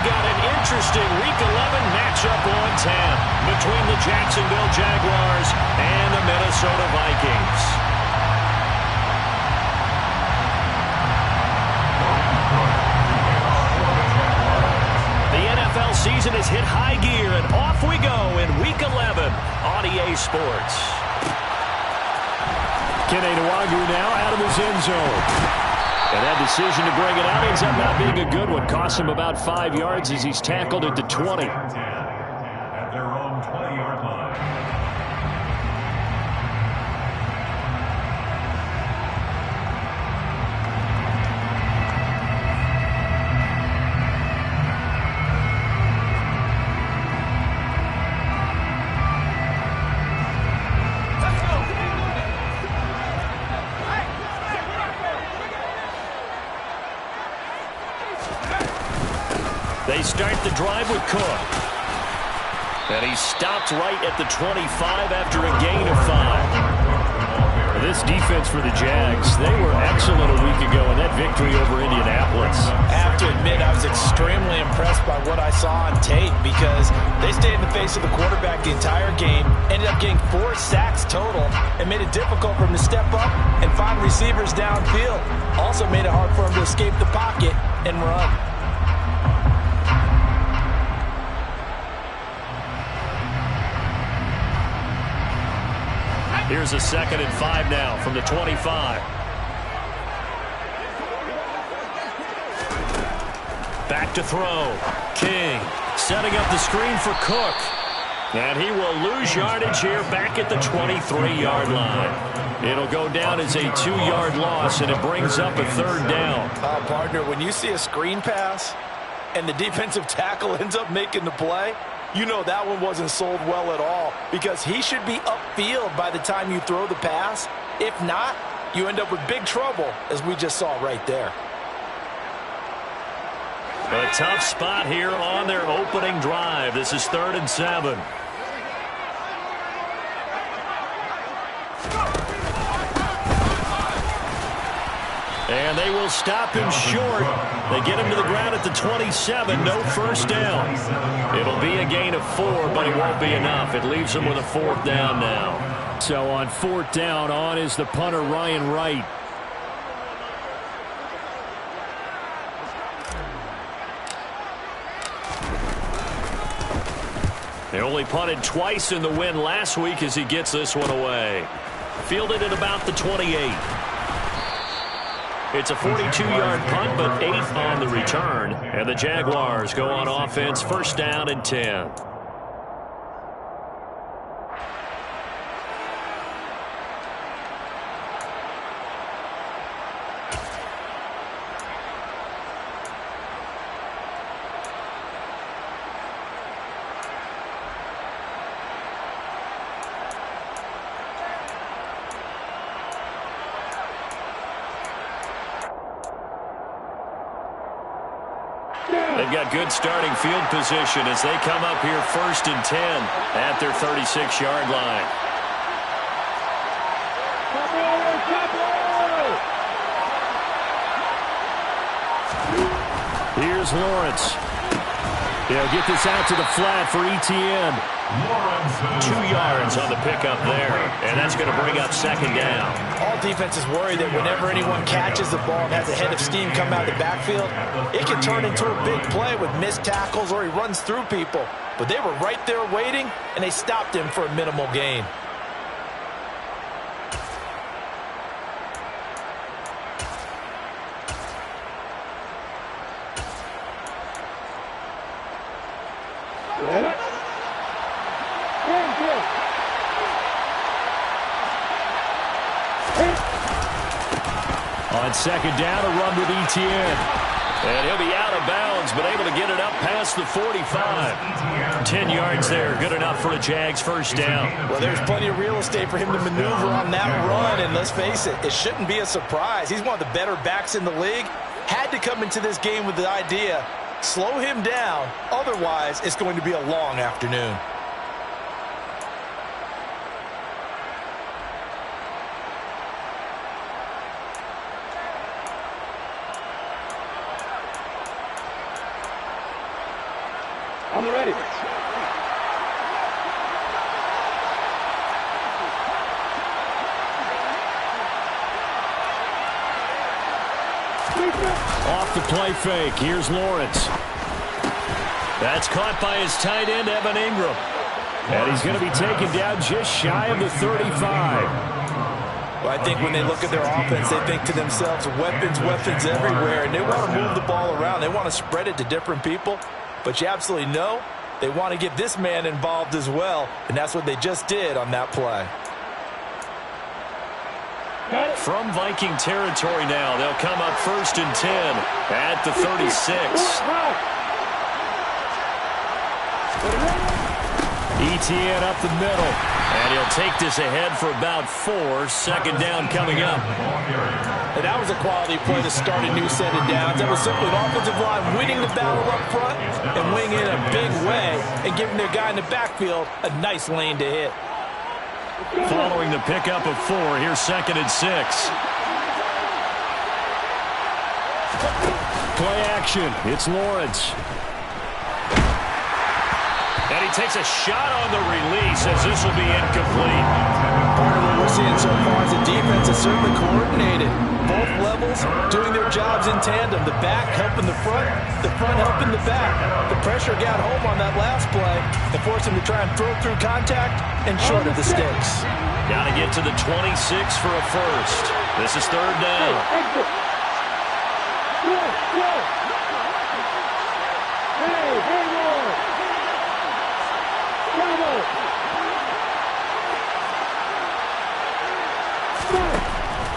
got an interesting Week 11 matchup on tap between the Jacksonville Jaguars and the Minnesota Vikings. The NFL season has hit high gear, and off we go in Week 11 on EA Sports. Kene Nwangwu now out of his end zone. And that decision to bring it out ends up not being a good one. Costs him about 5 yards as he's tackled at the 20. At their own 20-yard line. They start the drive with Cook. And he stopped right at the 25 after a gain of 5. This defense for the Jags, they were excellent a week ago in that victory over Indianapolis. I have to admit, I was extremely impressed by what I saw on tape because they stayed in the face of the quarterback the entire game, ended up getting 4 sacks total, and made it difficult for him to step up and find receivers downfield. Also made it hard for him to escape the pocket and run. Here's a 2nd and 5 now from the 25. Back to throw. King setting up the screen for Cook. And he will lose yardage here back at the 23-yard line. It'll go down as a 2-yard loss, and it brings up a 3rd down. Partner, when you see a screen pass and the defensive tackle ends up making the play, you know that one wasn't sold well at all because he should be upfield by the time you throw the pass. If not, you end up with big trouble, as we just saw right there. A tough spot here on their opening drive. This is 3rd and 7. And they will stop him short. They get him to the ground at the 27. No first down. It'll be a gain of 4, but it won't be enough. It leaves them with a 4th down now. So on 4th down, on is the punter, Ryan Wright. They only punted twice in the win last week as he gets this one away. Fielded at about the 28. It's a 42-yard punt, but 8 on the return. And the Jaguars go on offense, 1st down and 10. They've got good starting field position as they come up here 1st and 10 at their 36-yard line. Here's Lawrence. They'll get this out to the flat for ETN. 2 yards on the pickup there, and that's going to bring up 2nd down. All defenses worry that whenever anyone catches the ball and has a head of steam come out of the backfield, it can turn into a big play with missed tackles or he runs through people. But they were right there waiting, and they stopped him for a minimal gain. On 2nd down, a run with ETN. And he'll be out of bounds, but able to get it up past the 45. 10 yards there, good enough for a Jags 1st down. Well, there's plenty of real estate for him to maneuver on that run, and let's face it, it shouldn't be a surprise. He's one of the better backs in the league. Had to come into this game with the idea, slow him down, otherwise it's going to be a long afternoon. I'm ready. Off the play fake. Here's Lawrence. That's caught by his tight end, Evan Ingram. And he's going to be taken down just shy of the 35. Well, I think when they look at their offense, they think to themselves, weapons, weapons everywhere, and they want to move the ball around. They want to spread it to different people, but you absolutely know they want to get this man involved as well, and that's what they just did on that play. From Viking territory now, they'll come up 1st and 10 at the 36. ETN up the middle, and he'll take this ahead for about 4. Second down coming up. And that was a quality play to start a new set of downs. That was simply an offensive line winning the battle up front and winning in a big way and giving their guy in the backfield a nice lane to hit. Following the pickup of 4, here's 2nd and 6. Play action. It's Lawrence. And he takes a shot on the release as this will be incomplete. Part of what we're seeing so far is the defense is certainly coordinated. Both levels doing their jobs in tandem. The back helping the front helping the back. The pressure got home on that last play and forced him to try and throw through contact and short of the sticks. Got to get to the 26 for a first. This is 3rd down.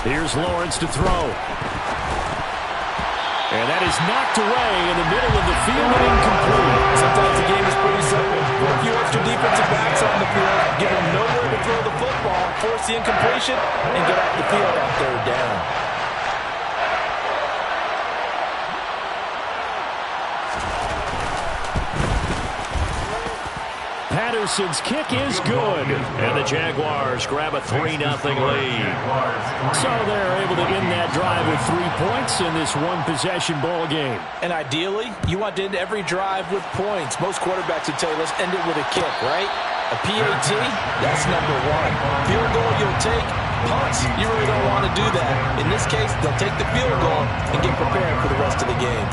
Here's Lawrence to throw. And that is knocked away in the middle of the field and incomplete. Sometimes the game is pretty simple. Put a few extra defensive backs on the field, give them nowhere to throw the football, force the incompletion, and get off the field on 3rd down. Patterson's kick is good, and the Jaguars grab a 3-0 lead. So they're able to end that drive with 3 points in this one-possession ball game. And ideally, you want to end every drive with points. Most quarterbacks would tell you, let's end it with a kick, right? A PAT, that's number 1. Field goal you'll take. Punts, you really don't want to do that. In this case, they'll take the field goal and get prepared for the rest of the game.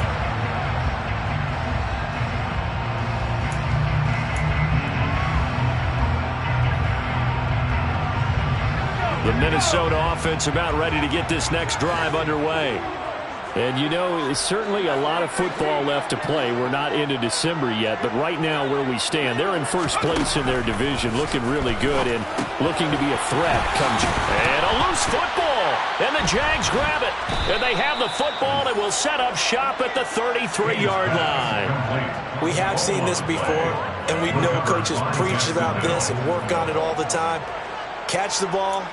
The Minnesota offense about ready to get this next drive underway. And, you know, it's certainly a lot of football left to play. We're not into December yet, but right now where we stand, they're in first place in their division, looking really good and looking to be a threat. And a loose football, and the Jags grab it. And they have the football and will set up shop at the 33-yard line. We have seen this before, and we know coaches preach about this and work on it all the time. Catch the ball.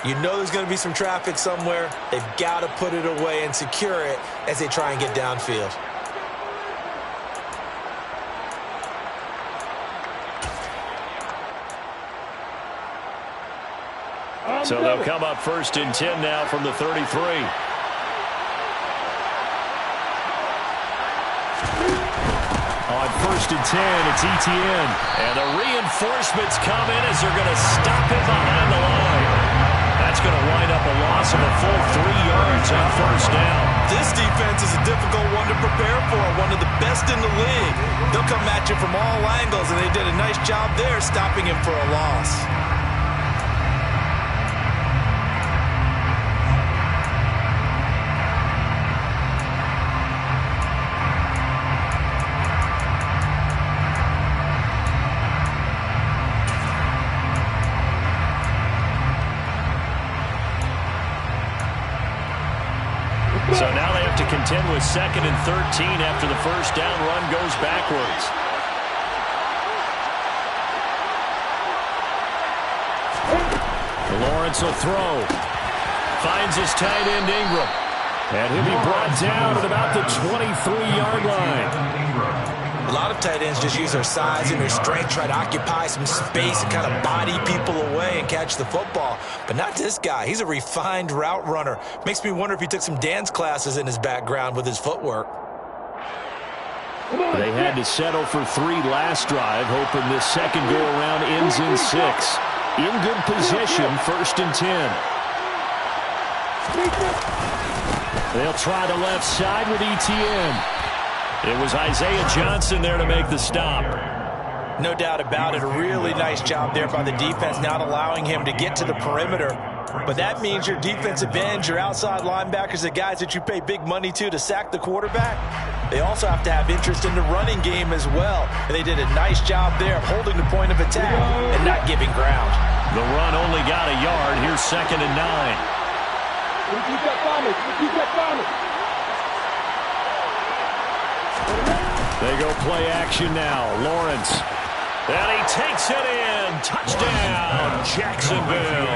You know there's going to be some traffic somewhere. They've got to put it away and secure it as they try and get downfield. So they'll come up 1st and 10 now from the 33. On 1st and 10, it's ETN. And the reinforcements come in as they're going to stop him behind the line. That's going to wind up a loss of a full 3 yards on 1st down. This defense is a difficult one to prepare for, one of the best in the league. They'll come at you from all angles, and they did a nice job there stopping him for a loss. So now they have to contend with 2nd and 13 after the first down run goes backwards. Lawrence will throw. Finds his tight end Ingram. And he'll be brought down at about the 23-yard line. A lot of tight ends just use their size and their strength, try to occupy some space and kind of body people away and catch the football. But not this guy. He's a refined route runner. Makes me wonder if he took some dance classes in his background with his footwork. They had to settle for 3 last drive, hoping this second go-around ends in 6. In good position, 1st and 10. They'll try the left side with ETN. It was Isaiah Johnson there to make the stop. No doubt about it. A really nice job there by the defense, not allowing him to get to the perimeter. But that means your defensive ends, your outside linebackers, the guys that you pay big money to sack the quarterback, they also have to have interest in the running game as well. And they did a nice job there of holding the point of attack and not giving ground. The run only got a yard. Here's 2nd and 9. They go play action now. Lawrence. And he takes it in. Touchdown, Jacksonville.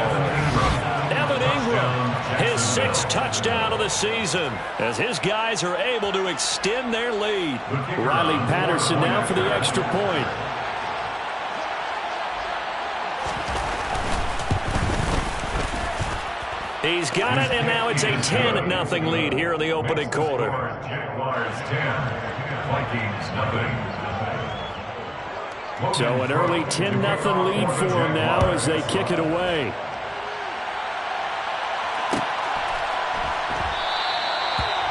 Evan Ingram, his 6th touchdown of the season, as his guys are able to extend their lead. Riley Patterson now for the extra point. He's got it, and now it's a 10-0 lead here in the opening quarter. Jaguars 10, Vikings 0. So an early 10-0 lead for them now as they kick it away.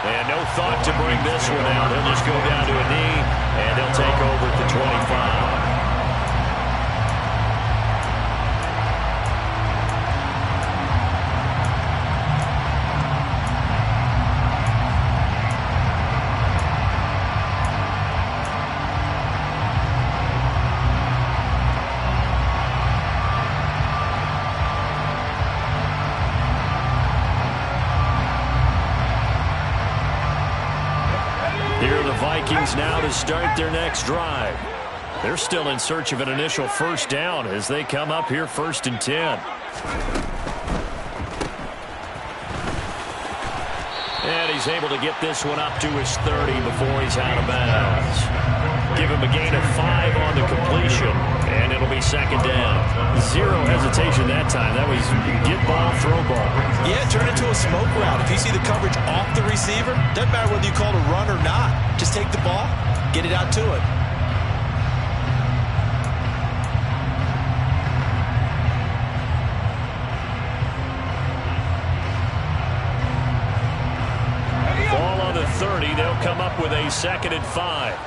And no thought to bring this one out. He'll just go down to a knee, and they'll take over at the 25. Vikings now to start their next drive. They're still in search of an initial first down as they come up here 1st and 10. And he's able to get this one up to his 30 before he's out of bounds. Give him a gain of 5 on the completion, and it'll be 2nd down. 0 hesitation that time. That was get ball, throw ball. Yeah, turn it to a smoke route. If you see the coverage off the receiver, doesn't matter whether you call it a run or not. Just take the ball, get it out to it. Ball on the 30. They'll come up with a 2nd and 5.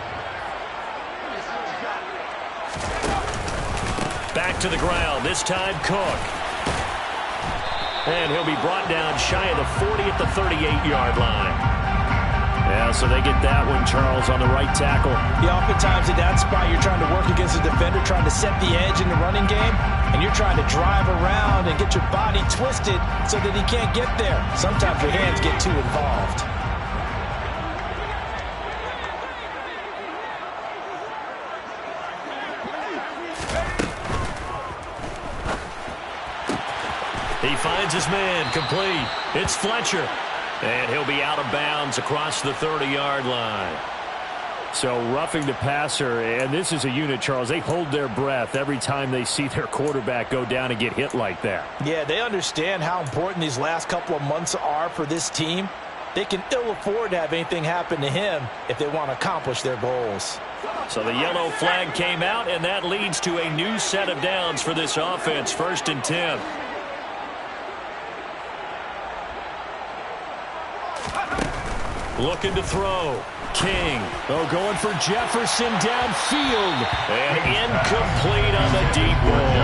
Back to the ground. This time Cook. And he'll be brought down shy of the 40 at the 38-yard line. Yeah, so they get that one, Charles, on the right tackle. Yeah, oftentimes at that spot, you're trying to work against a defender, trying to set the edge in the running game, and you're trying to drive around and get your body twisted so that he can't get there. Sometimes your hands get too involved. He finds his man, complete. It's Fletcher. And he'll be out of bounds across the 30-yard line. So roughing the passer, and this is a unit, Charles. They hold their breath every time they see their quarterback go down and get hit like that. Yeah, they understand how important these last couple of months are for this team. They can ill afford to have anything happen to him if they want to accomplish their goals. So the yellow flag came out, and that leads to a new set of downs for this offense, 1st and 10. Looking to throw. King. Oh, going for Jefferson downfield. And incomplete on the deep ball.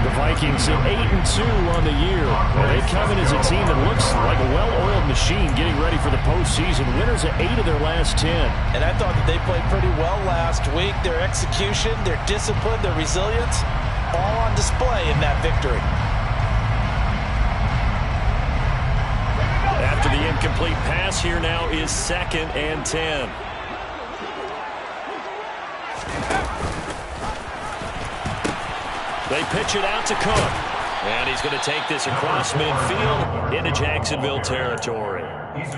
The Vikings at 8-2 on the year. And they come in as a team that looks like a well-oiled machine getting ready for the postseason. Winners at 8 of their last 10. And I thought that they played pretty well last week. Their execution, their discipline, their resilience, all on display in that victory. After the incomplete pass, here now is 2nd and 10. They pitch it out to Cook. And he's going to take this across midfield into Jacksonville territory.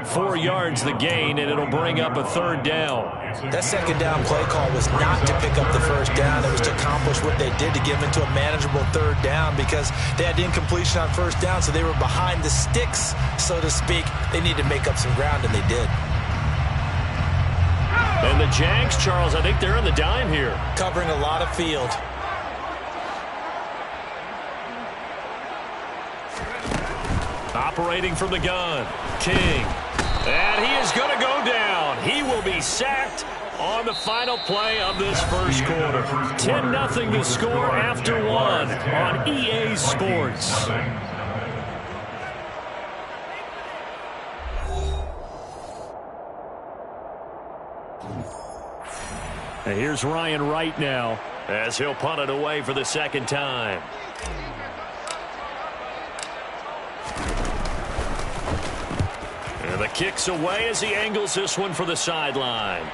4 yards the gain, and it'll bring up a 3rd down. That 2nd down play call was not to pick up the 1st down. It was to accomplish what they did to get them into a manageable 3rd down because they had incompletion on 1st down, so they were behind the sticks, so to speak. They needed to make up some ground, and they did. And the Jags, Charles, I think they're in the dime here. Covering a lot of field. Operating from the gun, King. And he is going to go down. He will be sacked on the final play of this first quarter. 10-0 the score after one on EA Sports. And here's Ryan Wright now as he'll punt it away for the second time. And the kick's away as he angles this one for the sideline.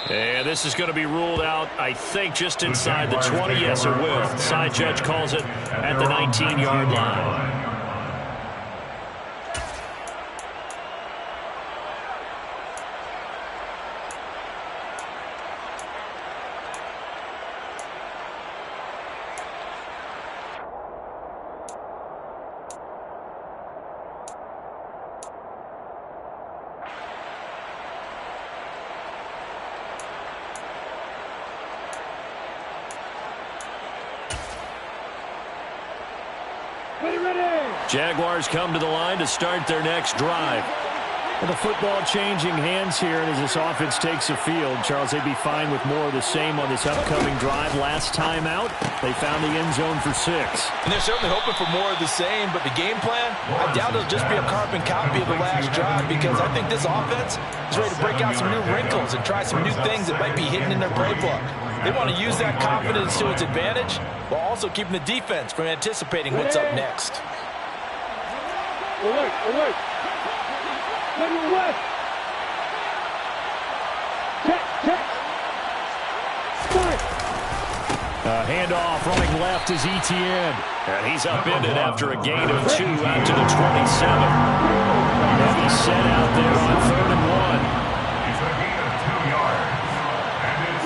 And this is going to be ruled out, I think, just inside the 20. Yes, it will. Side judge calls it at the 19-yard line. Jaguars come to the line to start their next drive. And the football changing hands here, and as this offense takes the field, Charles, they'd be fine with more of the same on this upcoming drive. Last time out, they found the end zone for 6. And they're certainly hoping for more of the same, but the game plan, I doubt it'll just be a carbon copy of the last drive, because I think this offense is ready to break out some new wrinkles and try some new things that might be hidden in their playbook. They want to use that confidence to its advantage while also keeping the defense from anticipating what's up next. Alert! Away! Check! Start! Handoff running left is Etienne. And he's upended after a gain of 2 out to the 27. And he's set out there on 3rd and 1. It's a gain of 2 yards. And it's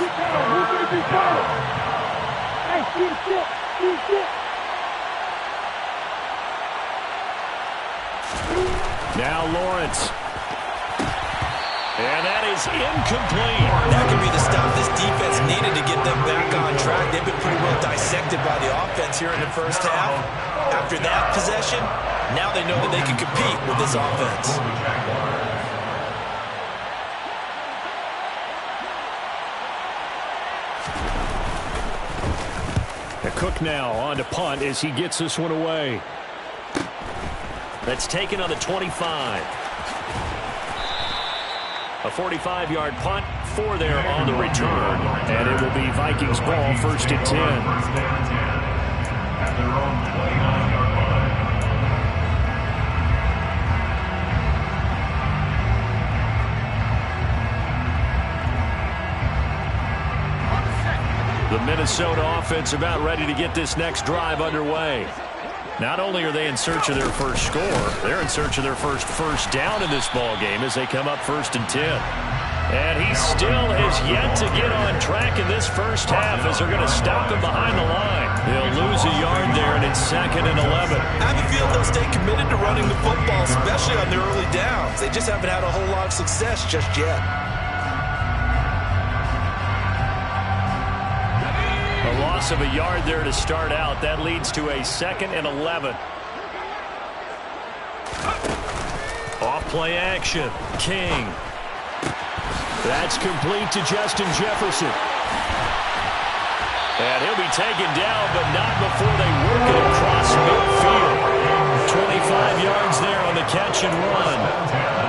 Hey, sit! Now Lawrence. And that is incomplete. That could be the stop this defense needed to get them back on track. They've been pretty well dissected by the offense here in the first half. After that possession, now they know that they can compete with this offense. Cook now on to punt as he gets this one away. That's taken on the 25. A 45-yard punt, 4 there on the return. And it will be Vikings ball, 1st and 10. At their own 29-yard line. The Minnesota offense about ready to get this next drive underway. Not only are they in search of their first score, they're in search of their first down in this ball game as they come up 1st and 10. And he still has yet to get on track in this first half as they're going to stop him behind the line. They'll lose a yard there, and it's 2nd and 11. I have a feeling they'll stay committed to running the football, especially on their early downs. They just haven't had a whole lot of success just yet. A loss of a yard there to start out. That leads to a 2nd and 11. Off play action. King. That's complete to Justin Jefferson. And he'll be taken down, but not before they work it across midfield. 25 yards there on the catch and run.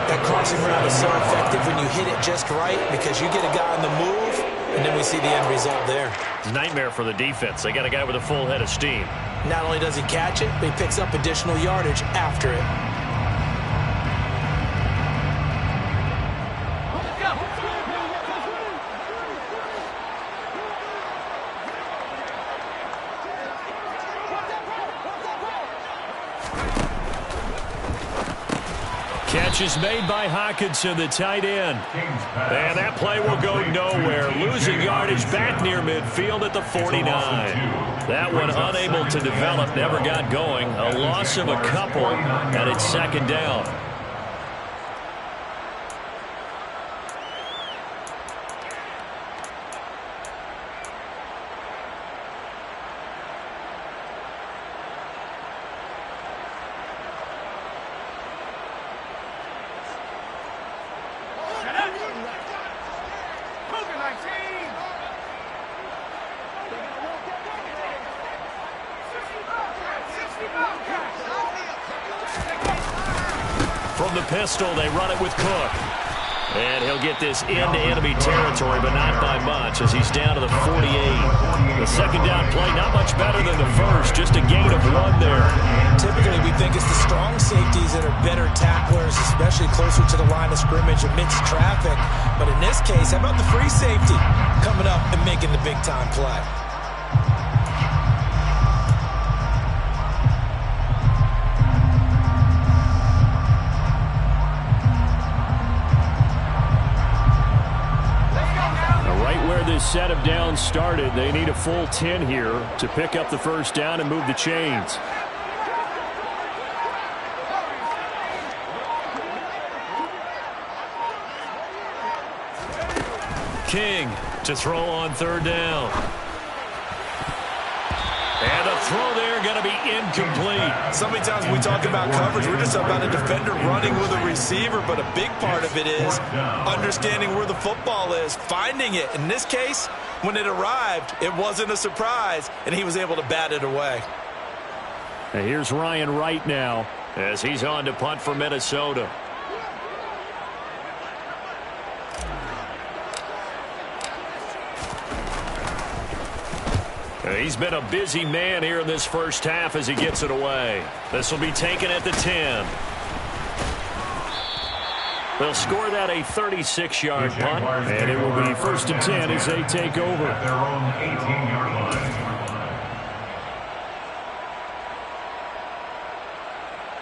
That crossing route is so effective when you hit it just right because you get a guy on the move, and then we see the end result there. It's a nightmare for the defense. They got a guy with a full head of steam. Not only does he catch it, but he picks up additional yardage after it. Catch is made by Hawkinson, the tight end. And that play will go nowhere. Losing yardage back near midfield at the 49. That one unable to develop, never got going. A loss of a couple, and it's 2nd down. the pistol. They run it with Cook. And he'll get this into enemy territory, but not by much, as he's down to the 48. The second down play, not much better than the first, just a gain of 1 there. Typically, we think it's the strong safeties that are better tacklers, especially closer to the line of scrimmage amidst traffic. But in this case, how about the free safety coming up and making the big-time play? This set of downs started. They need a full 10 here to pick up the first down and move the chains. King to throw on third down. And a throw there going to be incomplete. So many times when we talk about coverage, we're just about a defender running with a receiver, but a big part of it is understanding where the football is, finding it. In this case, when it arrived, it wasn't a surprise, and he was able to bat it away. And here's Ryan Wright now, as he's on to punt for Minnesota. He's been a busy man here in this first half as he gets it away. This will be taken at the 10. They'll score that a 36-yard punt, and it will be 1st and 10 as they take over. At their own 18-yard line.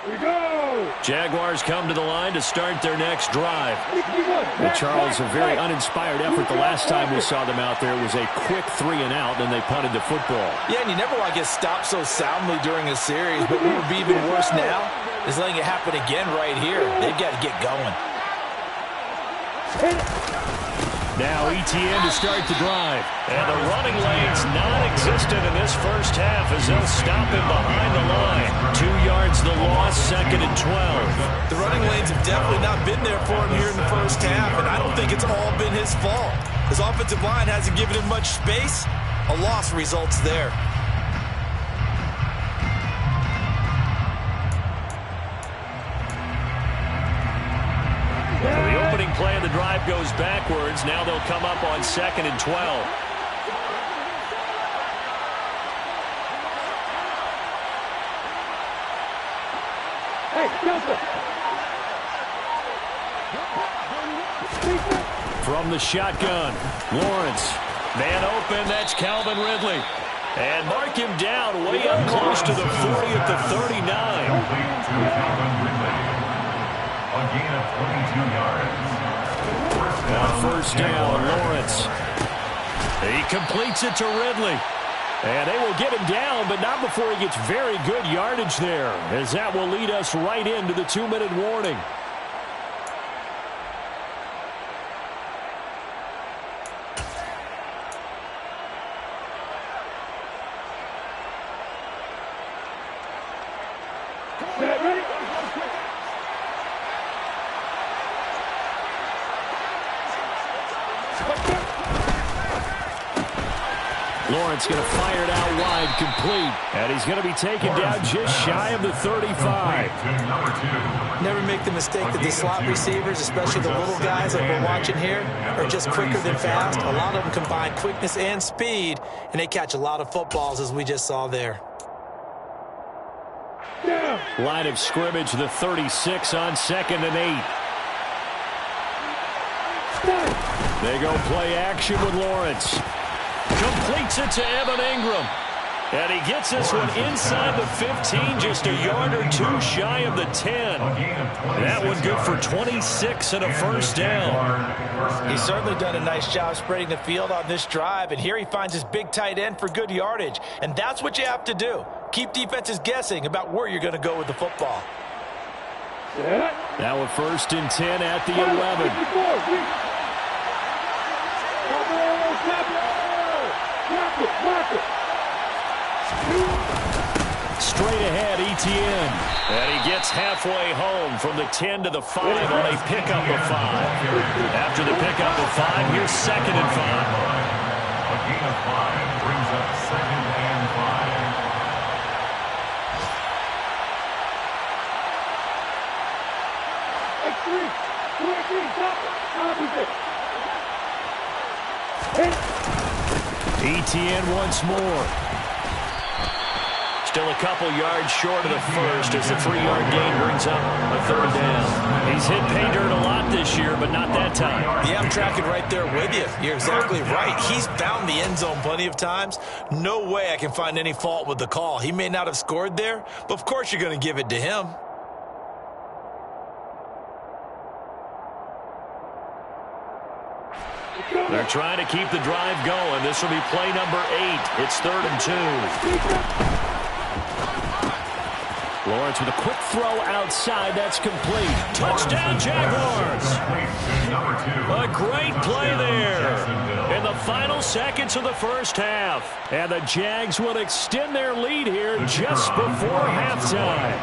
We go! Jaguars come to the line to start their next drive. Well, Charles, a very uninspired effort the last time we saw them out there. It was a quick 3 and out, and they punted the football. Yeah, and you never want to get stopped so soundly during a series, but what would be even worse now is letting it happen again right here. They've got to get going. Now ETN to start the drive. And the running lane's non-existent in this first half as they'll stop him behind the line. 2 yards the loss, 2nd and 12. The running lanes have definitely not been there for him here in the first half, and I don't think it's all been his fault. His offensive line hasn't given him much space. A loss results there. The opening play of the drive goes backwards. Now they'll come up on 2nd and 12. Hey, Delta! From the shotgun, Lawrence. Man open, that's Calvin Ridley. And mark him down way up close to the 40 at the 39. A gain of 22 yards. First down, Lawrence. He completes it to Ridley. And they will get him down, but not before he gets very good yardage there, as that will lead us right into the 2-minute warning. Lawrence going to fire it out wide, complete. And he's going to be taken down just shy of the 35. Never make the mistake that the slot receivers, especially the little guys like we're watching here, are just quicker than fast. A lot of them combine quickness and speed, and they catch a lot of footballs, as we just saw there. Line of scrimmage, the 36 on 2nd and 8. They go play action with Lawrence. Completes it to Evan Ingram. And he gets this one inside the 15, just a yard or two shy of the 10. That one good for 26 and a first down. He's certainly done a nice job spreading the field on this drive, and here he finds his big tight end for good yardage. And that's what you have to do. Keep defenses guessing about where you're going to go with the football. Now a 1st and 10 at the 11. Straight ahead, ETN. And he gets halfway home from the 10 to the 5 on a pickup of 5. After the pickup of 5, here's 2nd and 5. A gain of 5 brings up 2nd and 5. ETN once more. Still a couple yards short of the first as the 3-yard gain brings up a 3rd down. He's hit pay dirt a lot this year, but not that time. Yeah, I'm tracking right there with you. You're exactly right. He's found the end zone plenty of times. No way I can find any fault with the call. He may not have scored there, but of course you're going to give it to him. They're trying to keep the drive going. This will be play number 8. It's 3rd and 2. Lawrence with a quick throw outside. That's complete. Touchdown, Jaguars. A great play there in the final seconds of the first half. And the Jags will extend their lead here just before halftime.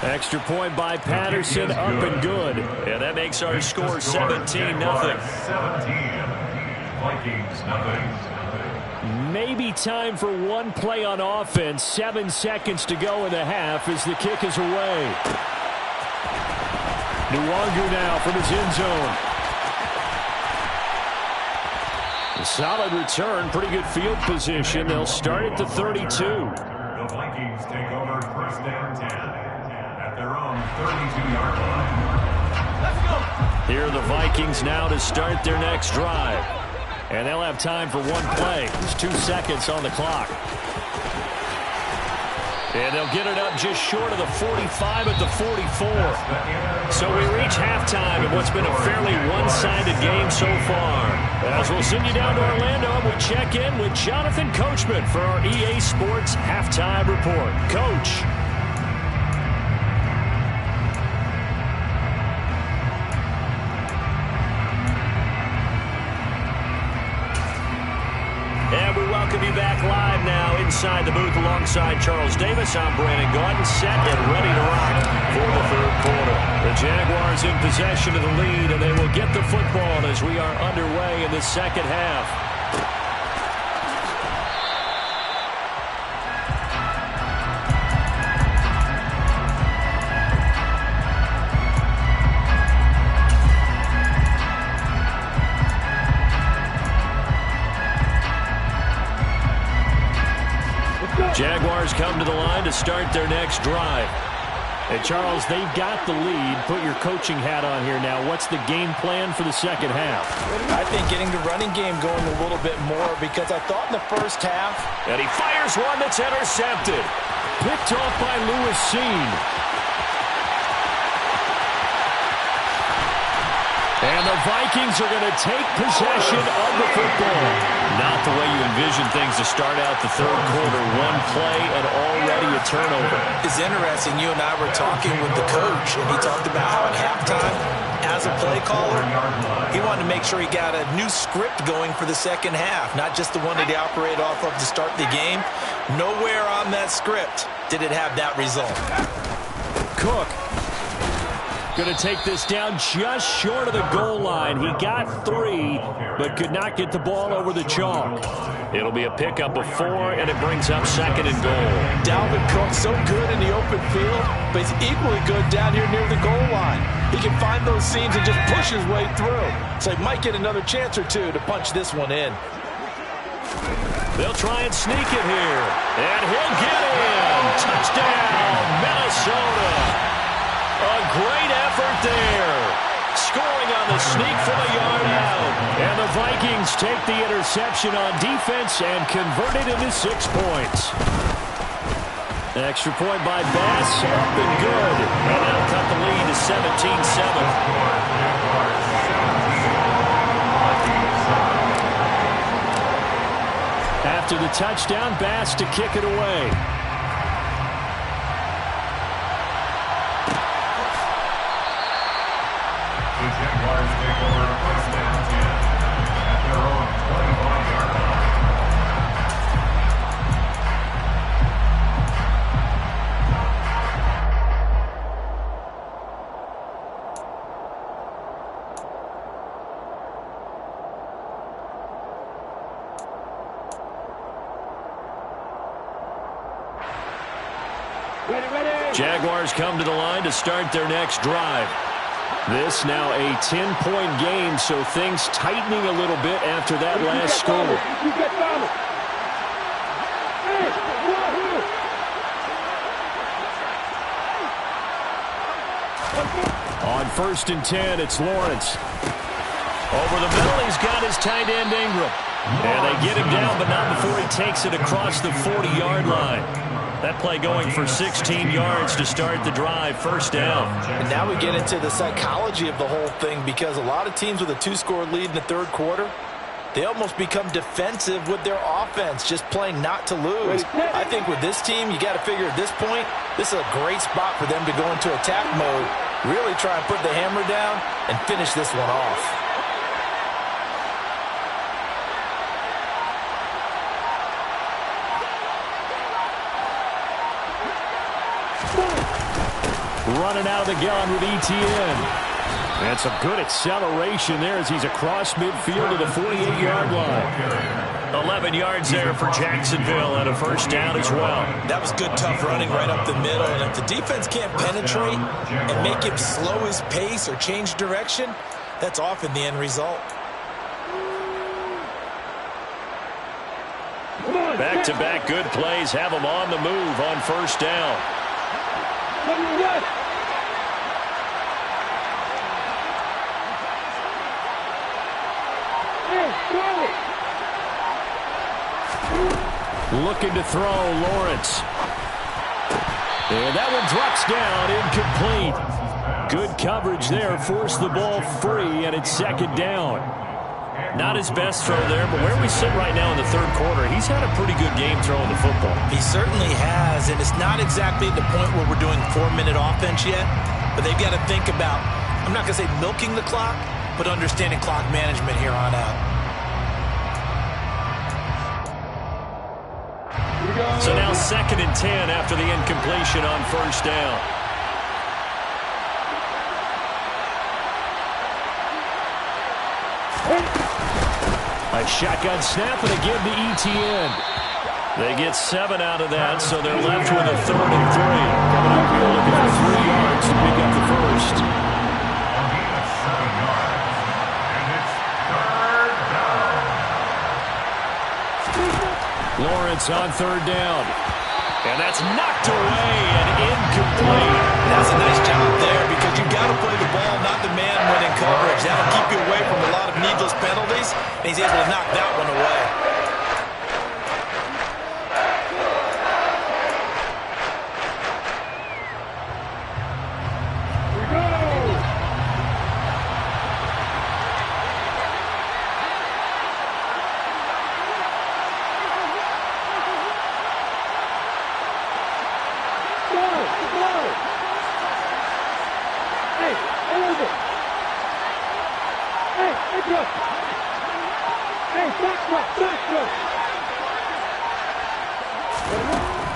Extra point by Patterson, up and good. And that makes our score 17-0. Vikings, nothing. Maybe time for one play on offense. 7 seconds to go in the half as the kick is away. Nwangu now from his end zone. A solid return, pretty good field position. They'll start at the 32. The Vikings take over 1st and 10 at their own 32-yard line. Let's go. Here are the Vikings now to start their next drive. And they'll have time for one play. There's 2 seconds on the clock. And they'll get it up just short of the 45 at the 44. So we reach halftime in what's been a fairly one-sided game so far. As we'll send you down to Orlando, we check in with Jonathan Coachman for our EA Sports Halftime Report. Coach. And we welcome you back live now inside the booth alongside Charles Davis. I'm Brandon Gaudin, set and ready to rock for the 3rd quarter. The Jaguars in possession of the lead, and they will get the football as we are underway in the 2nd half. Jaguars come to the line to start their next drive. And Charles, they've got the lead. Put your coaching hat on here now. What's the game plan for the 2nd half? I think getting the running game going a little bit more, because I thought in the first half. And he fires one that's intercepted. Picked off by Lewis Seen. And the Vikings are going to take possession of the football. Not the way you envision things to start out the 3rd quarter. One play and already a turnover. It's interesting. You and I were talking with the coach, and he talked about how at halftime, as a play caller, he wanted to make sure he got a new script going for the 2nd half, not just the one that he operated off of to start the game. Nowhere on that script did it have that result. Cook. Going to take this down just short of the goal line. He got 3, but could not get the ball over the chalk. It'll be a pickup of 4, and it brings up 2nd and goal. Dalvin Cook, so good in the open field, but he's equally good down here near the goal line. He can find those seams and just push his way through. So he might get another chance or 2 to punch this one in. They'll try and sneak it here, and he'll get in. Touchdown, Minnesota. A great effort there. Scoring on the sneak from a yard out. And the Vikings take the interception on defense and convert it into 6 points. Extra point by Bass, up and good. And that'll cut the lead to 17-7. After the touchdown, Bass to kick it away. The Jaguars take over 1st and 10 at their own 25-yard line. Jaguars come to the line to start their next drive. This now a 10-point game, so things tightening a little bit after that last score. On 1st and 10, it's Lawrence. Over the middle, he's got his tight end Ingram. And they get him down, but not before he takes it across the 40-yard line. That play going for 16 yards to start the drive, 1st down. And now we get into the psychology of the whole thing, because a lot of teams with a 2-score lead in the 3rd quarter, they almost become defensive with their offense, just playing not to lose. I think with this team, you got to figure at this point, this is a great spot for them to go into attack mode, really try and put the hammer down and finish this one off. Running out of the gun with ETN. And some good acceleration there as he's across midfield to the 48-yard line. 11 yards there for Jacksonville and a 1st down as well. That was good, tough running right up the middle. And if the defense can't penetrate and make him slow his pace or change direction, that's often the end result. Back-to-back good plays have them on the move on 1st down. Looking to throw, Lawrence. And that one drops down, incomplete. Good coverage there, forced the ball free, and it's 2nd down. Not his best throw there, but where we sit right now in the 3rd quarter, he's had a pretty good game throwing the football. He certainly has, and it's not exactly the point where we're doing 4-minute offense yet, but they've got to think about, I'm not going to say milking the clock, but understanding clock management here on out. So now 2nd and 10 after the incompletion on 1st down. A shotgun snap and again to ETN. They get 7 out of that, so they're left with a 3rd and 3. Coming up here looking for 3 yards to pick up the 1st. Lawrence on 3rd down. And that's knocked away and incomplete. That's a nice job there, because you've got to play the ball, not the man when in coverage. That'll keep you away from a lot of needless penalties, and he's able to knock that one away.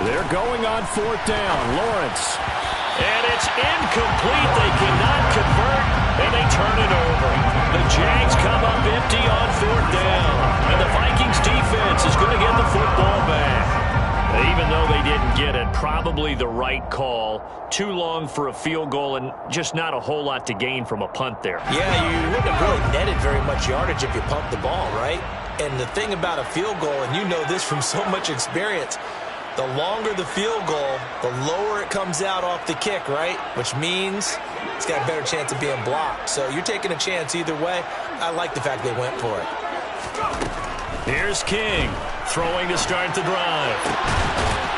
They're going on 4th down. Lawrence. And it's incomplete. They cannot convert, and they turn it over. The Jags come up empty on 4th down. And the Vikings defense is going to get the football back. Even though they didn't get it, probably the right call. Too long for a field goal and just not a whole lot to gain from a punt there. Yeah, you wouldn't have really netted very much yardage if you pumped the ball, right? And the thing about a field goal, and you know this from so much experience, the longer the field goal, the lower it comes out off the kick, right? Which means it's got a better chance of being blocked. So you're taking a chance either way. I like the fact they went for it. Here's King, throwing to start the drive.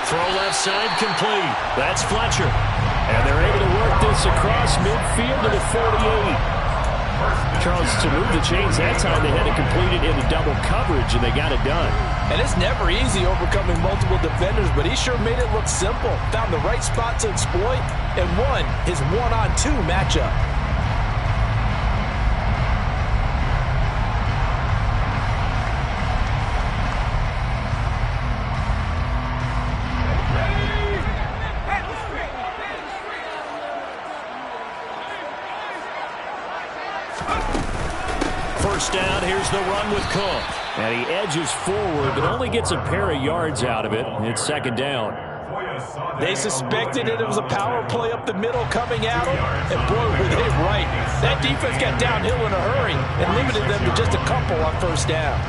Throw left side complete. That's Fletcher. And they're able to work this across midfield to the 48. Charles, to move the chains that time, they had to complete it into double coverage, and they got it done. And it's never easy overcoming multiple defenders, but he sure made it look simple. Found the right spot to exploit and won his 1-on-2 matchup. First down, here's the run with Cook. And he edges forward, but only gets a pair of yards out of it. It's 2nd down. They suspected it was a power play up the middle coming at them, and boy, were they right. That defense got downhill in a hurry and limited them to just a couple on first down.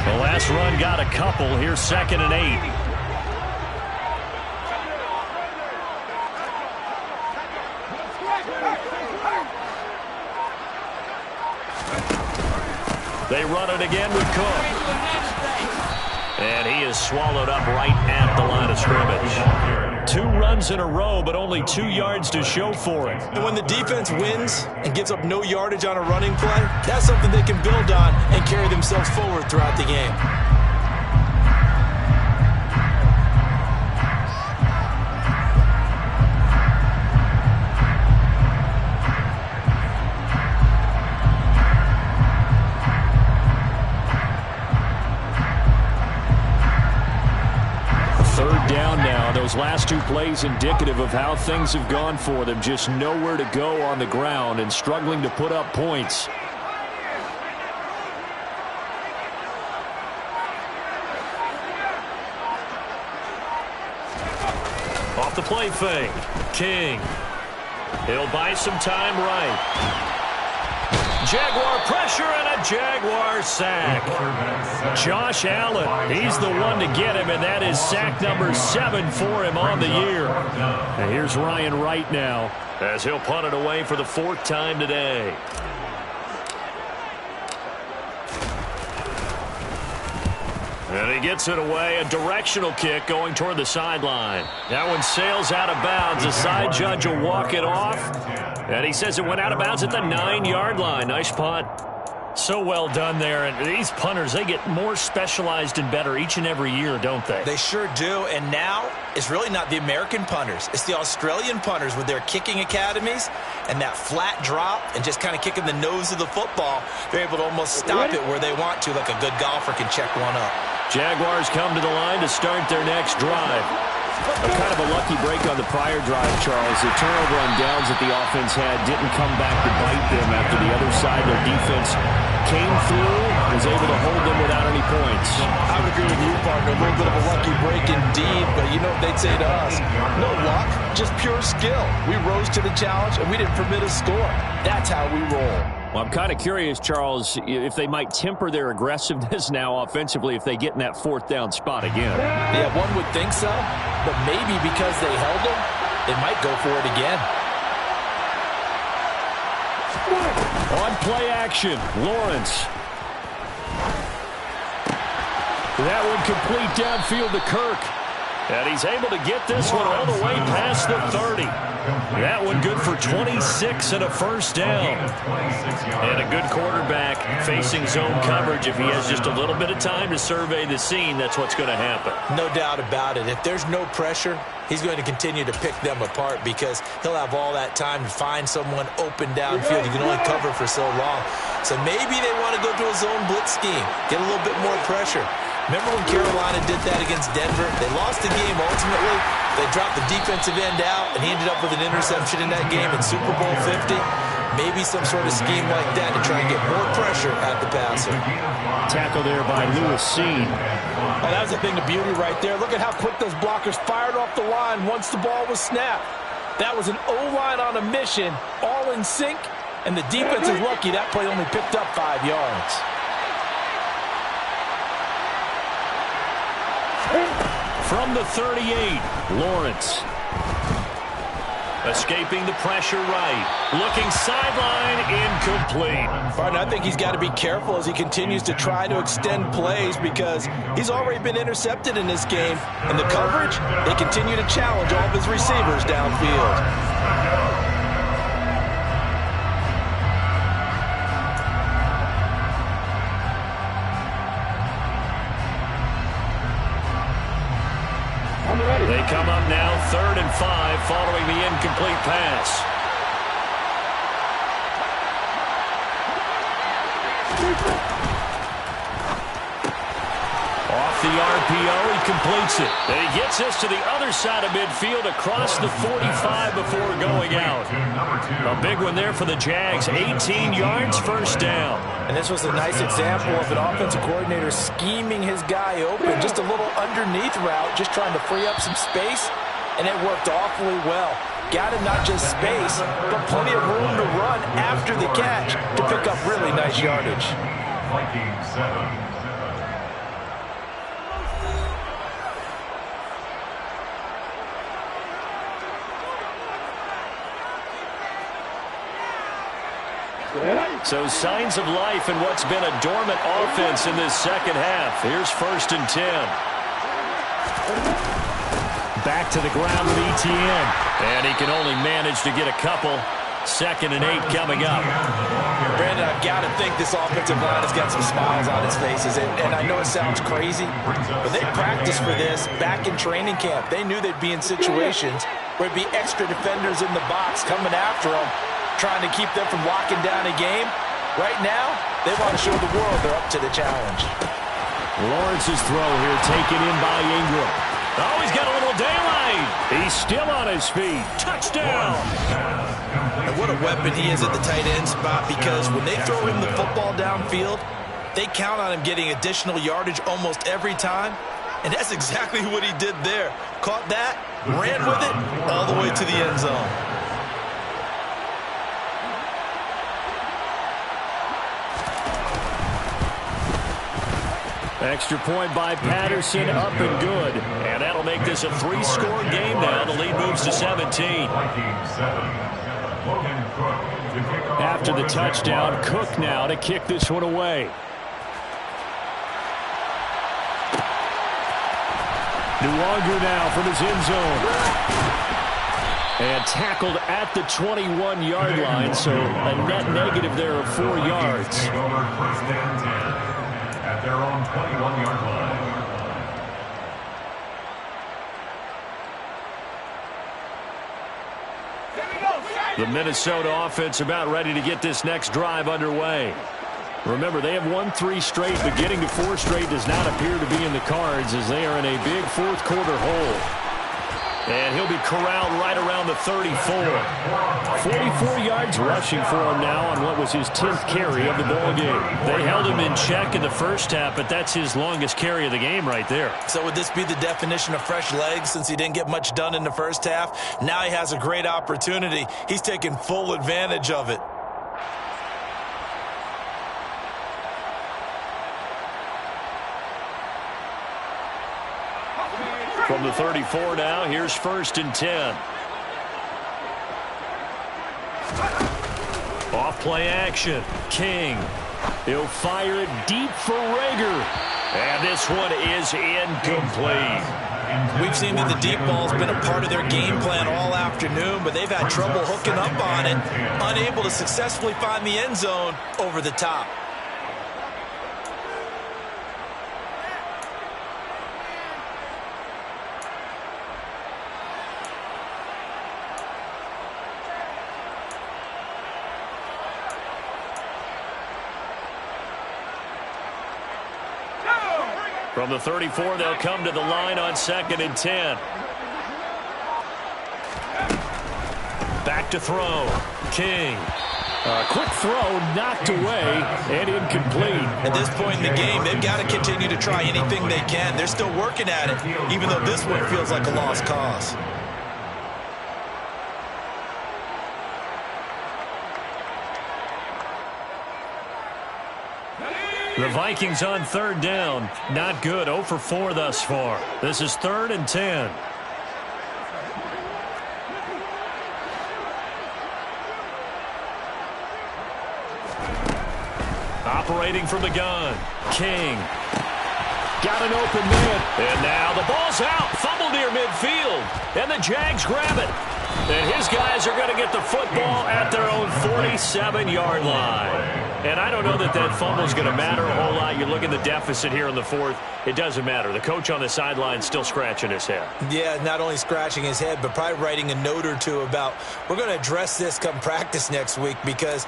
The last run got a couple. Here's 2nd and 8. They run it again with Cook. And he is swallowed up right at the line of scrimmage. 2 runs in a row, but only 2 yards to show for it. And when the defense wins and gives up no yardage on a running play, that's something they can build on and carry themselves forward throughout the game. Those last 2 plays indicative of how things have gone for them. Just nowhere to go on the ground and struggling to put up points. Off the play fake. King. He'll buy some time right. Jaguar pressure and a Jaguar sack. Josh Allen, he's the one to get him, and that is sack number 7 for him on the year. And here's Ryan Wright now as he'll punt it away for the 4th time today. And he gets it away, a directional kick going toward the sideline. That one sails out of bounds. The side judge will walk it off. And he says it went out of bounds at the 9-yard line. Nice punt. So well done there. And these punters, they get more specialized and better each and every year, don't they? They sure do. And now it's really not the American punters. It's the Australian punters with their kicking academies and that flat drop and just kind of kicking the nose of the football. They're able to almost stop it where they want to, like a good golfer can check one up. Jaguars come to the line to start their next drive. A kind of a lucky break on the prior drive, Charles. The turnover on downs that the offense had didn't come back to bite them after the other side. Their defense came through, was able to hold them without any points. I would agree with you, partner. A little bit of a lucky break indeed, but you know what they'd say to us? No luck, just pure skill. We rose to the challenge, and we didn't permit a score. That's how we roll. Well, I'm kind of curious, Charles, if they might temper their aggressiveness now offensively if they get in that 4th down spot again. Yeah, one would think so, but maybe because they held them, they might go for it again. On play action, Lawrence. That one complete downfield to Kirk. And he's able to get this one all the way past the 30. That one good for 26 and a first down. And a good quarterback facing zone coverage. If he has just a little bit of time to survey the scene, that's what's going to happen. No doubt about it. If there's no pressure, he's going to continue to pick them apart because he'll have all that time to find someone open downfield. You can only cover for so long. So maybe they want to go to a zone blitz scheme, get a little bit more pressure. Remember when Carolina did that against Denver? They lost the game ultimately. They dropped the defensive end out, and he ended up with an interception in that game in Super Bowl 50. Maybe some sort of scheme like that to try and get more pressure at the passer. Tackle there by Lewis Seen. Oh, that was a thing of beauty right there. Look at how quick those blockers fired off the line once the ball was snapped. That was an O-line on a mission, all in sync, and the defense is lucky that play only picked up 5 yards. From the 38, Lawrence. Escaping the pressure right. Looking sideline, incomplete. Partner, I think he's got to be careful as he continues to try to extend plays because he's already been intercepted in this game. And the coverage, they continue to challenge all of his receivers downfield. They come up now 3rd and 5 following the incomplete pass. Off the RPO. He completes it. And he gets this to the other side of midfield across the 45 before going out. A big one there for the Jags. 18 yards, first down. And this was a nice example of an offensive coordinator scheming his guy open. Just a little underneath route, just trying to free up some space, and it worked awfully well. Got him not just space, but plenty of room to run after the catch to pick up really nice yardage. Vikings 7. So signs of life in what's been a dormant offense in this second half. Here's 1st and 10. Back to the ground with ETN. And he can only manage to get a couple. 2nd and 8 coming up. Brandon, I've got to think this offensive line has got some smiles on its faces. And I know it sounds crazy, but they practiced for this back in training camp. They knew they'd be in situations where it'd be extra defenders in the box coming after them, trying to keep them from locking down a game. Right now, they want to show the world they're up to the challenge. Lawrence's throw here taken in by Ingram. Oh, he's got a little daylight. He's still on his feet. Touchdown. And what a weapon he is at the tight end spot, because when they throw him the football downfield, they count on him getting additional yardage almost every time. And that's exactly what he did there. Caught that, ran with it, all the way to the end zone. Extra point by Patterson, up and good. And that'll make this a 3-score game now. The lead moves to 17. After the touchdown, Cook now to kick this one away. Nuwanger now from his end zone. And tackled at the 21-yard line, so a net negative there of 4 yards. Take over 1st and 10 at their own 21-yard line. The Minnesota offense about ready to get this next drive underway. Remember, they have won 3 straight, but getting to 4 straight does not appear to be in the cards as they are in a big 4th quarter hole. And he'll be corralled right around the 34. 44 yards rushing for him now on what was his 10th carry of the ball game. They held him in check in the first half, but that's his longest carry of the game right there. So would this be the definition of fresh legs since he didn't get much done in the first half? Now he has a great opportunity. He's taking full advantage of it. From the 34 now, here's 1st and 10. Off play action. King. He'll fire it deep for Rager. And this one is incomplete. We've seen that the deep ball's been a part of their game plan all afternoon, but they've had trouble hooking up on it, unable to successfully find the end zone over the top. From the 34, they'll come to the line on 2nd and 10. Back to throw. King. A quick throw knocked away and incomplete. At this point in the game, they've got to continue to try anything they can. They're still working at it, even though this one feels like a lost cause. The Vikings on 3rd down. Not good. 0 for 4 thus far. This is 3rd and 10. Operating from the gun. King. Got an open man. And now the ball's out. Fumble near midfield. And the Jags grab it. And his guys are going to get the football at their own 47-yard line. And I don't know that that fumble is going to matter a whole lot. You look at the deficit here in the 4th. It doesn't matter. The coach on the sideline is still scratching his head. Yeah, not only scratching his head, but probably writing a note or two about, we're going to address this come practice next week, because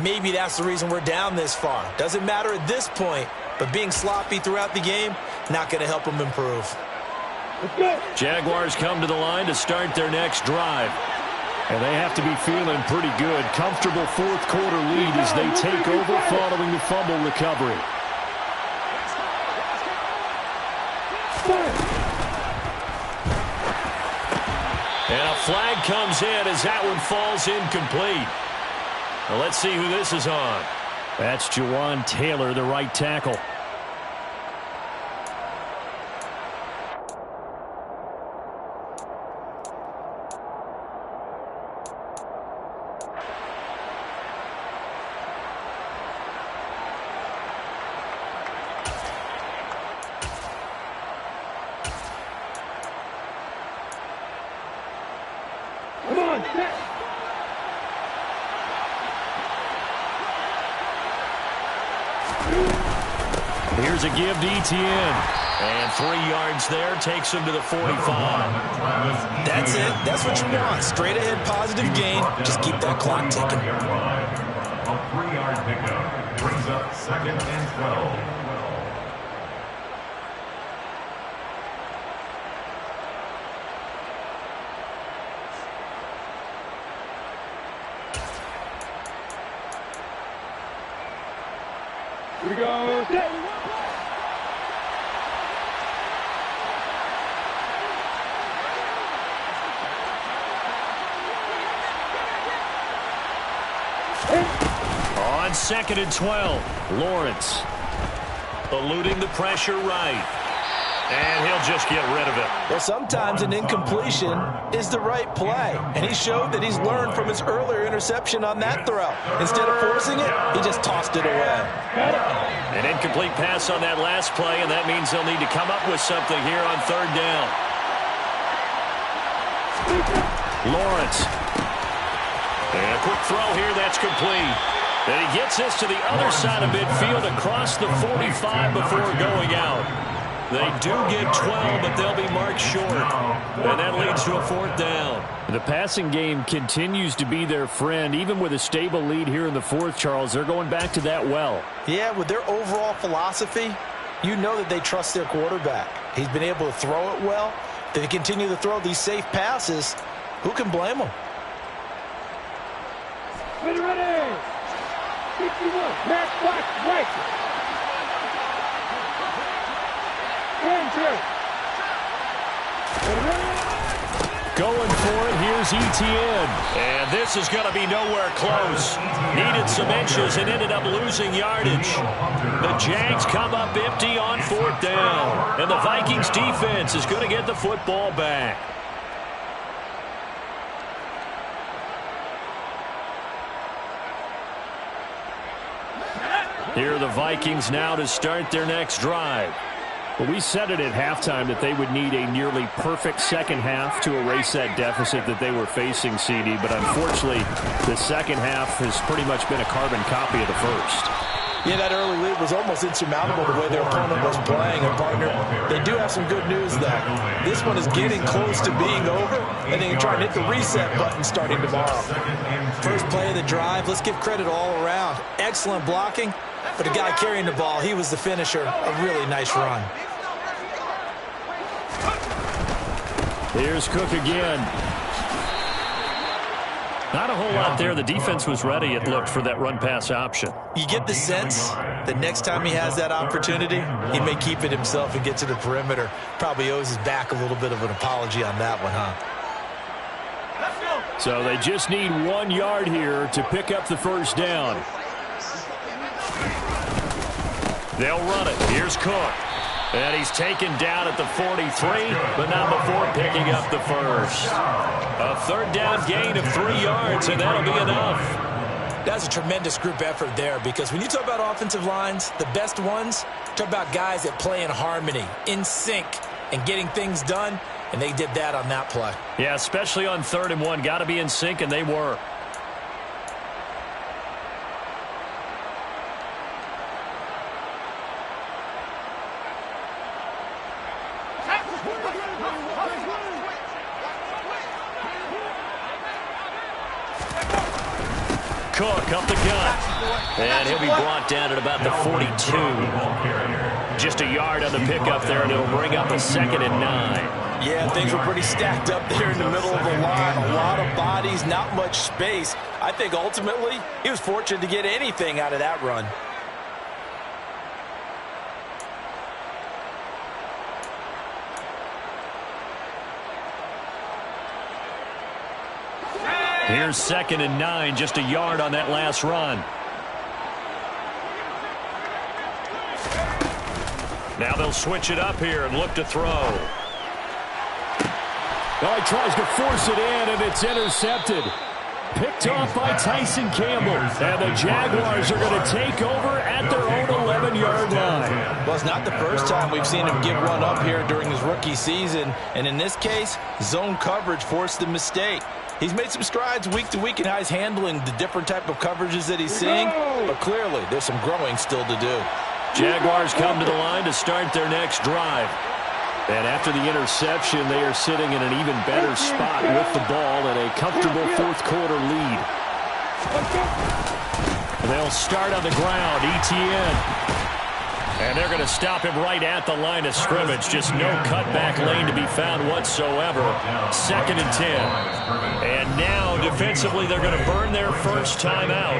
maybe that's the reason we're down this far. Doesn't matter at this point. but being sloppy throughout the game, not going to help him improve. Jaguars come to the line to start their next drive. And they have to be feeling pretty good. Comfortable fourth quarter lead as they take over following the fumble recovery. And a flag comes in as that one falls incomplete. Well, let's see who this is on. That's Jawan Taylor, the right tackle. Here's a give to ETN. And 3 yards there takes him to the 45. That's it. That's what you want. Straight ahead positive gain. Just keep that clock ticking. A 3-yard pickup brings up 2nd and 12. Here we go. On 2nd and 12, Lawrence eluding the pressure right. And he'll just get rid of it. Well, sometimes an incompletion is the right play. And he showed that he's learned from his earlier interception on that throw. Instead of forcing it, he just tossed it away. An incomplete pass on that last play, and that means they'll need to come up with something here on 3rd down. Lawrence. And a quick throw here, that's complete. And he gets this to the other side of midfield across the 45 before going out. They do get 12, but they'll be marked short. And that leads to a 4th down. The passing game continues to be their friend. Even with a stable lead here in the 4th, Charles, they're going back to that well. Yeah, with their overall philosophy, you know that they trust their quarterback. He's been able to throw it well. They continue to throw these safe passes. Who can blame them? Ready. 51. Max box right. 1, 2. Going for it, here's ETN. And this is going to be nowhere close. Needed some inches and ended up losing yardage. The Jags come up empty on 4th down. And the Vikings defense is going to get the football back. Here are the Vikings now to start their next drive. Well, we said it at halftime that they would need a nearly perfect second half to erase that deficit that they were facing, CD. But unfortunately, the second half has pretty much been a carbon copy of the first. Yeah, that early lead was almost insurmountable the way their opponent was playing. And, partner, they do have some good news, though. This one is getting close to being over, and they can try and hit the reset button starting tomorrow. First play of the drive, let's give credit all around. Excellent blocking. But the guy carrying the ball, he was the finisher. A really nice run. Here's Cook again. Not a whole lot there. The defense was ready, it looked, for that run-pass option. You get the sense that next time he has that opportunity, he may keep it himself and get to the perimeter. Probably owes his back a little bit of an apology on that one, huh? So they just need 1 yard here to pick up the first down. They'll run it. Here's Cook. And he's taken down at the 43, but not before picking up the first. A 3rd down gain of 3 yards, and that'll be enough. That's a tremendous group effort there, because when you talk about offensive lines, the best ones, talk about guys that play in harmony, in sync, and getting things done, and they did that on that play. Yeah, especially on 3rd and 1. Got to be in sync, and they were. Cook up the gut. And he'll be brought down at about the 42. Just a yard on the pickup there, and it'll bring up a 2nd and 9. Yeah, things were pretty stacked up there in the middle of the line. A lot of bodies, not much space. I think ultimately he was fortunate to get anything out of that run. Here's 2nd and 9, just a yard on that last run. Now they'll switch it up here and look to throw. Well, he tries to force it in, and it's intercepted. Picked off by Tyson Campbell. And the Jaguars are going to take over at their own 11-yard line. Well, it's not the first time we've seen him give one up here during his rookie season. And in this case, zone coverage forced the mistake. He's made some strides week to week in how he's handling the different type of coverages that he's seeing. But clearly, there's some growing still to do. Jaguars come to the line to start their next drive. And after the interception, they are sitting in an even better spot with the ball and a comfortable fourth-quarter lead. They'll start on the ground, Etienne. And they're going to stop him right at the line of scrimmage. Just no cutback lane to be found whatsoever. 2nd and 10. And now, defensively, they're going to burn their first time out.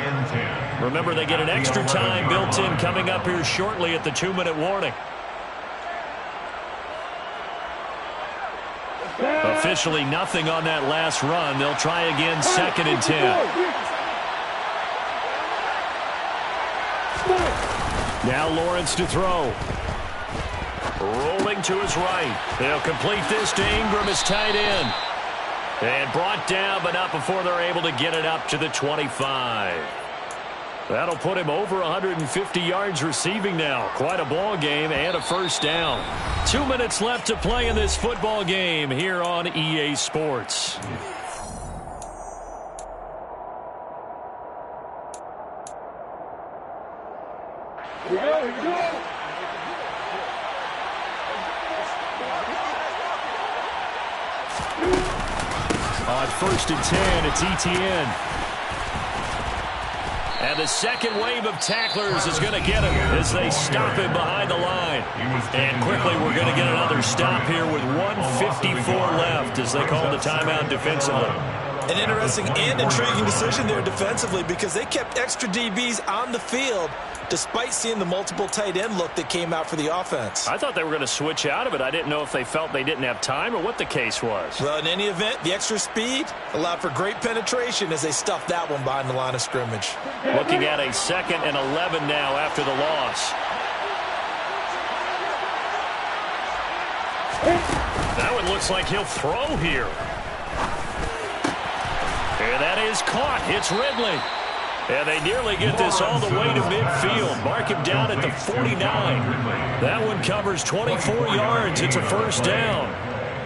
Remember, they get an extra time built in coming up here shortly at the 2-minute warning. Officially nothing on that last run. They'll try again, 2nd and 10. Now Lawrence to throw. Rolling to his right. They'll complete this to Ingram, his tight end. And brought down, but not before they're able to get it up to the 25. That'll put him over 150 yards receiving now. Quite a ball game and a first down. 2 minutes left to play in this football game here on EA Sports. On 1st and 10, it's Etienne. And the second wave of tacklers is going to get him as they stop him behind the line. And quickly, we're going to get another stop here with 1:54 left as they call the timeout defensively. An interesting and intriguing decision there defensively because they kept extra DBs on the field despite seeing the multiple tight end look that came out for the offense. I thought they were going to switch out of it. I didn't know if they felt they didn't have time or what the case was. Well, in any event, the extra speed allowed for great penetration as they stuffed that one behind the line of scrimmage. Looking at a 2nd and 11 now after the loss. That one looks like he'll throw here. And that is caught. It's Ridley. And they nearly get this all the way to midfield. Mark him down at the 49. That one covers 24 yards. It's a first down.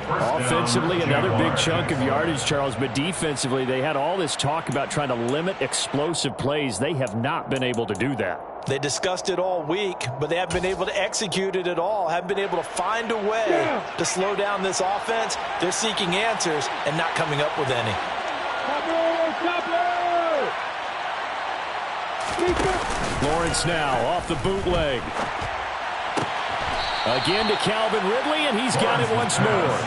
Offensively, another big chunk of yardage, Charles. But defensively, they had all this talk about trying to limit explosive plays. They have not been able to do that. They discussed it all week, but they haven't been able to execute it at all. Haven't been able to find a way to slow down this offense. They're seeking answers and not coming up with any. Lawrence now off the bootleg. Again to Calvin Ridley, and he's got it once more.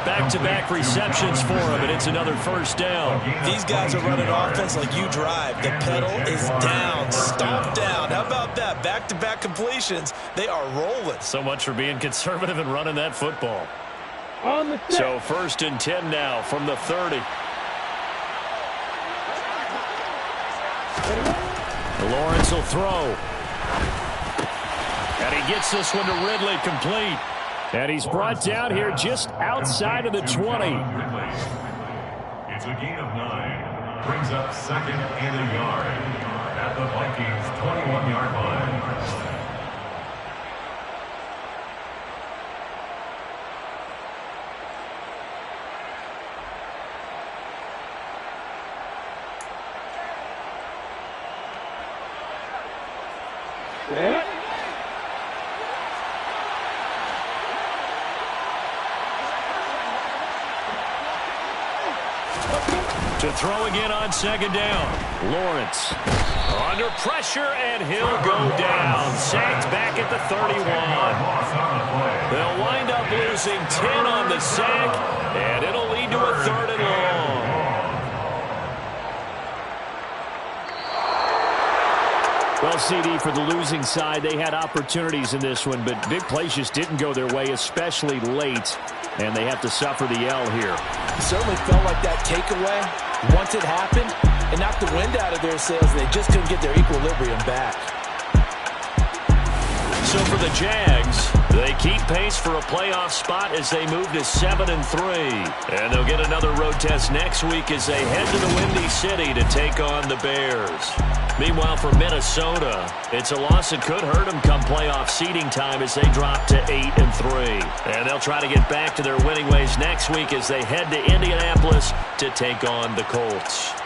Back-to-back receptions for him, and it's another first down. These guys are running offense like you drive. The pedal is down, stomped down. How about that? Back-to-back completions. They are rolling. So much for being conservative and running that football. So 1st and 10 now from the 30. Lawrence will throw. And he gets this one to Ridley, complete. And he's brought down here just outside of the 20. It's a gain of 9. Brings up 2nd and a yard at the Vikings' 21-yard line. To throw again on second down. Lawrence under pressure, and he'll go down. Sacked back at the 31. They'll wind up losing 10 on the sack, and it'll lead to a 3rd and long. Well, CD, for the losing side, they had opportunities in this one, but big plays just didn't go their way, especially late, and they have to suffer the L here. It certainly felt like that takeaway, once it happened, it knocked the wind out of their sails, and they just couldn't get their equilibrium back. So for the Jags, they keep pace for a playoff spot as they move to 7-3. And they'll get another road test next week as they head to the Windy City to take on the Bears. Meanwhile, for Minnesota, it's a loss that could hurt them come playoff seeding time as they drop to 8-3. And they'll try to get back to their winning ways next week as they head to Indianapolis to take on the Colts.